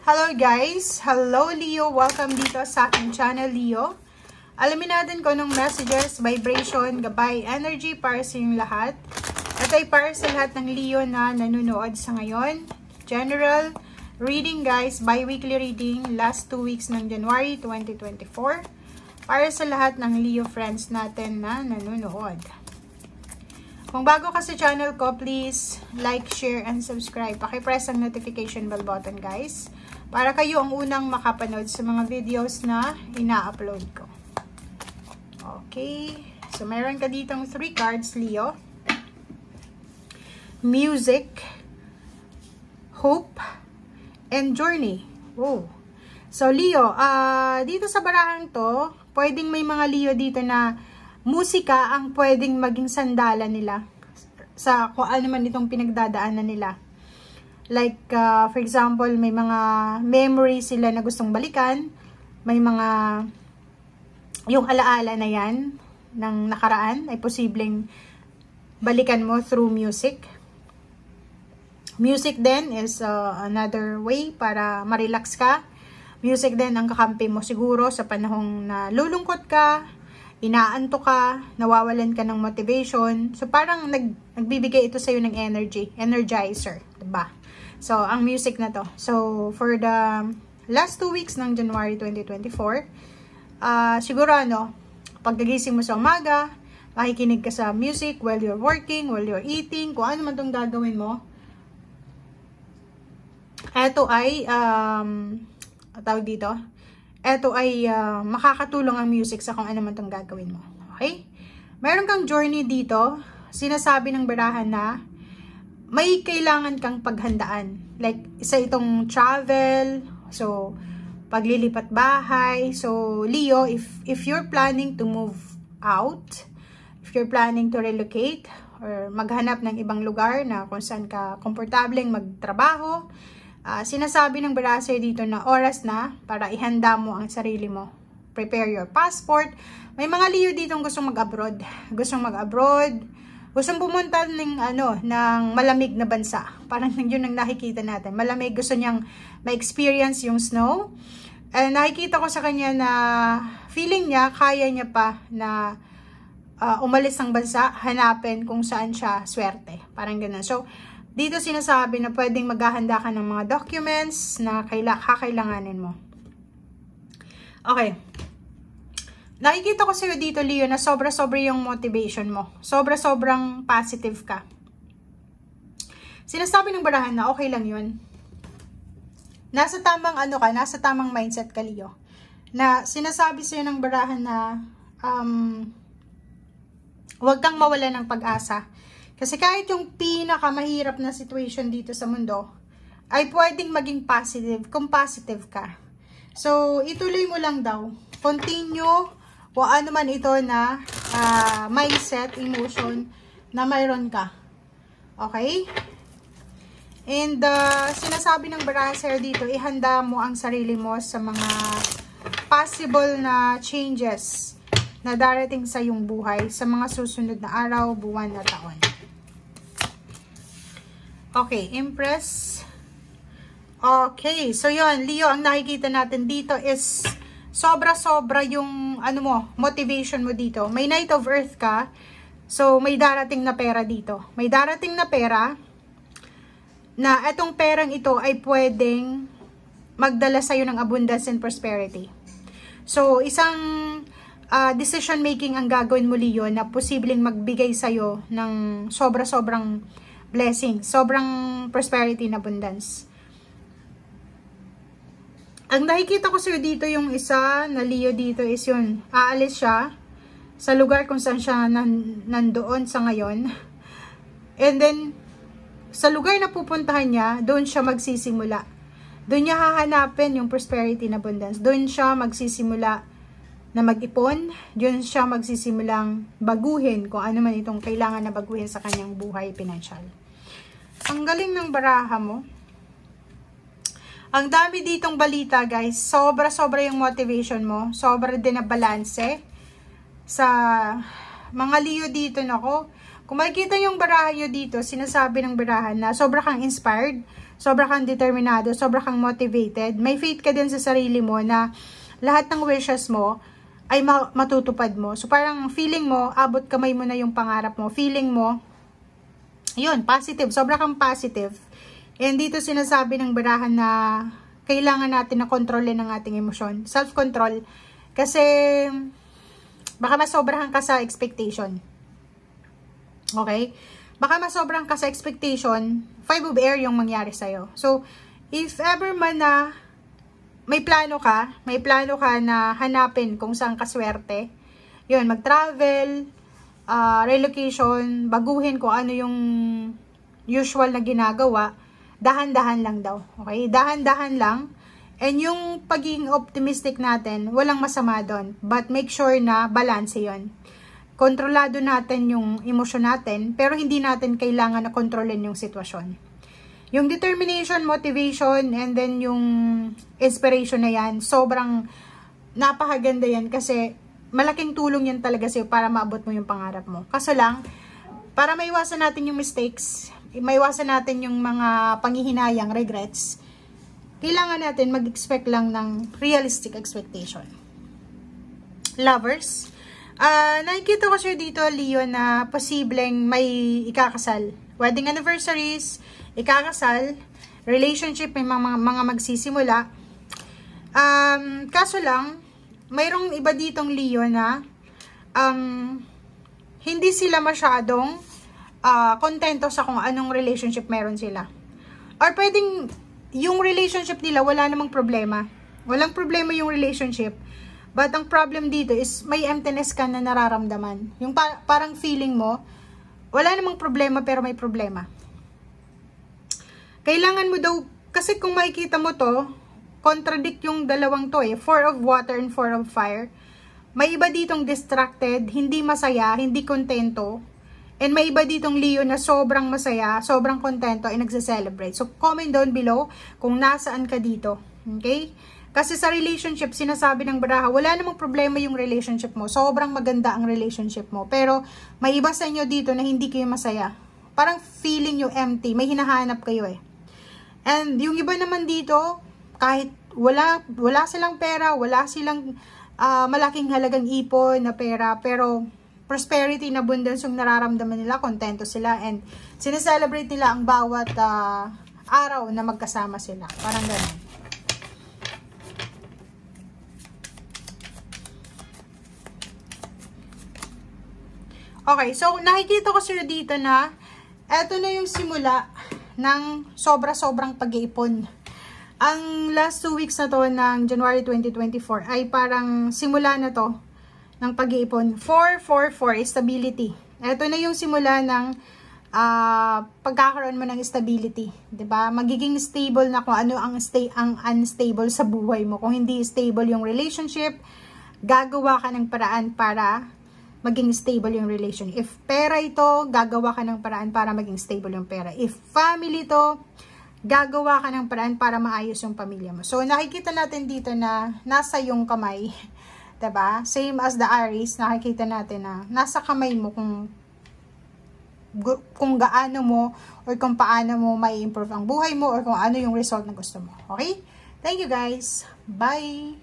Hello guys! Hello Leo! Welcome dito sa aking channel Leo. Alamin natin kung anong messages, vibration, gabay, energy para sa inyong lahat. Ito ay para sa lahat ng Leo na nanonood sa ngayon. General reading guys, bi-weekly reading, last 2 weeks ng January 2024. Para sa lahat ng Leo friends natin na nanonood. Kung bago ka sa channel ko, please like, share, and subscribe. Paki-press ang notification bell button, guys. Para kayo ang unang makapanood sa mga videos na ina-upload ko. Okay. So, meron ka ditong 3 cards, Leo. Music, Hope, and Journey. Oh. So, Leo, dito sa barahang to, pwedeng may mga Leo dito na musika ang pwedeng maging sandalan nila sa kung ano man itong pinagdadaanan nila. Like, for example, may mga memories sila na gustong balikan. May mga, yung alaala na yan ng nakaraan ay posibleng balikan mo through music. Music din is another way para ma-relax ka. Music din ang kakampi mo siguro sa panahong na lulungkot ka, inaanto ka, nawawalan ka ng motivation. So, parang nagbibigay ito sa'yo ng energy, energizer, diba? So, ang music na to. So, for the last 2 weeks ng January 2024, siguro pagkagising mo sa umaga, makikinig ka sa music while you're working, while you're eating, kung ano man itong gagawin mo. Ito ay, tawag dito, ito ay makakatulong ang music sa kung ano man itong gagawin mo. Okay? Meron kang journey dito. Sinasabi ng barahan na may kailangan kang paghandaan. Like, isa itong travel. So, paglilipat bahay. So, Leo, if you're planning to move out, if you're planning to relocate, or maghanap ng ibang lugar na kung saan ka komportableng magtrabaho, sinasabi ng barasa dito na oras na para ihanda mo ang sarili mo. Prepare your passport. May mga Leo dito gustong mag-abroad. Gustong pumunta ng malamig na bansa. Parang yun ang nakikita natin. Malamig, gusto niyang ma-experience yung snow. And nakikita ko sa kanya na feeling niya, kaya niya pa na umalis ng bansa, hanapin kung saan siya swerte. Parang ganun. So, dito sinasabi na pwedeng maghahanda ka ng mga documents na kakailanganin mo. Okay. Nakikita ko sa'yo dito, Leo, na sobra-sobra yung motivation mo. Sobra-sobrang positive ka. Sinasabi ng barahan na okay lang yun. Nasa tamang nasa tamang mindset ka, Leo. Na sinasabi sa'yo ng barahan na huwag kang mawala ng pag-asa. Kasi kahit yung pinakamahirap na situation dito sa mundo, ay pwedeng maging positive kung positive ka. So, ituloy mo lang daw. Continue kung ano man ito na mindset, emotion na mayroon ka. Okay? And sinasabi ng Baraser dito, ihanda mo ang sarili mo sa mga possible na changes na darating sa iyong buhay sa mga susunod na araw, buwan na taon. Okay, Empress. Okay, so yun, Leo, ang nakikita natin dito is sobra-sobra yung motivation mo dito. May Knight of Earth ka, so may darating na pera dito. May darating na pera na etong perang ito ay pwedeng magdala sa'yo ng abundance and prosperity. So, isang decision making ang gagawin mo, Leo, na posibleng magbigay sa'yo ng sobra-sobrang blessing, sobrang prosperity and abundance. Ang nakikita ko sa'yo dito, yung isa na Leo dito is yun, aalis siya sa lugar kung saan siya nandoon sa ngayon. And then, sa lugar na pupuntahan niya, doon siya magsisimula. Doon niya hahanapin yung prosperity and abundance. Doon siya magsisimula na mag-ipon. Doon siya magsisimulang baguhin kung ano man itong kailangan na baguhin sa kanyang buhay pinansyal. Ang galing ng baraha mo. Ang dami ditong balita, guys. Sobra-sobra yung motivation mo. Sobra din na balanse. Sa mga Leo dito, nako. Kung makikita yung baraha nyo dito, sinasabi ng barahan na sobra kang inspired. sobra kang determinado, sobra kang motivated. May faith ka din sa sarili mo na lahat ng wishes mo ay matutupad mo. So parang feeling mo, abot kamay mo na yung pangarap mo. Feeling mo, yun, positive. Sobra kang positive. And dito sinasabi ng barahan na kailangan natin na kontrolin ang ating emosyon. Self-control. Kasi baka masobrahan ka sa expectation. Okay? Baka masobrang ka sa expectation, 5 of air yung mangyari sa'yo. So, if ever man na may plano ka na hanapin kung saan ka swerte, yun, mag-travel, relocation, baguhin kung ano yung usual na ginagawa, dahan-dahan lang daw. Okay? Dahan-dahan lang. And yung pagiging optimistic natin, walang masama doon. But make sure na balance yun. Kontrolado natin yung emosyon natin, pero hindi natin kailangan na kontrolin yung sitwasyon. Yung determination, motivation, and then yung inspiration na yan, sobrang napakaganda yan kasi malaking tulong yan talaga sa'yo para maabot mo yung pangarap mo. Kaso lang, para maiwasan natin yung mistakes, maiwasan natin yung mga panghihinayang, regrets, kailangan natin mag-expect lang ng realistic expectation. Lovers, nakikita ko sir dito, Leo, na posibleng may ikakasal. Wedding anniversaries, ikakasal, relationship, may mga magsisimula. Kaso lang, mayroong iba ditong Leo na hindi sila masyadong kontento sa kung anong relationship meron sila. Or pwedeng yung relationship nila wala namang problema. Walang problema yung relationship. But ang problem dito is may emptiness ka na nararamdaman. Yung parang feeling mo, wala namang problema pero may problema. Kailangan mo daw, kasi kung makikita mo to, contradict yung dalawang to 4 of water and 4 of fire. May iba ditong distracted, hindi masaya, hindi kontento. And may iba ditong Leo na sobrang masaya, sobrang kontento, ay nagse-celebrate. So comment down below kung nasaan ka dito. Okay? Kasi sa relationship, sinasabi ng baraha, wala namang problema yung relationship mo. Sobrang maganda ang relationship mo. Pero may iba sa inyo dito na hindi kayo masaya. Parang feeling you empty. May hinahanap kayo eh. And yung iba naman dito, kahit wala silang pera, wala silang malaking halagang ipon na pera, pero prosperity na abundance yung nararamdaman nila, kontento sila, and sineselebrate nila ang bawat araw na magkasama sila. Parang ganun. Okay, so nakikita ko sir dito na eto na yung simula ng sobra-sobrang pag-iipon. Ang last 2 weeks na to ng January 2024 ay parang simula na to ng pag-iipon. 444 stability. Eto na yung simula ng pagkakaroon mo ng stability, 'di ba? Magiging stable na kung ano ang unstable sa buhay mo. Kung hindi stable yung relationship, gagawa ka ng paraan para maging stable yung relation. If pera ito, gagawa ka ng paraan para maging stable yung pera. If family ito, gagawa ka ng paraan para maayos yung pamilya mo. So, nakikita natin dito na nasa yung kamay. Diba? Same as the Aries, nakikita natin na nasa kamay mo kung gaano mo or kung paano mo may improve ang buhay mo or kung ano yung result na gusto mo. Okay? Thank you guys. Bye!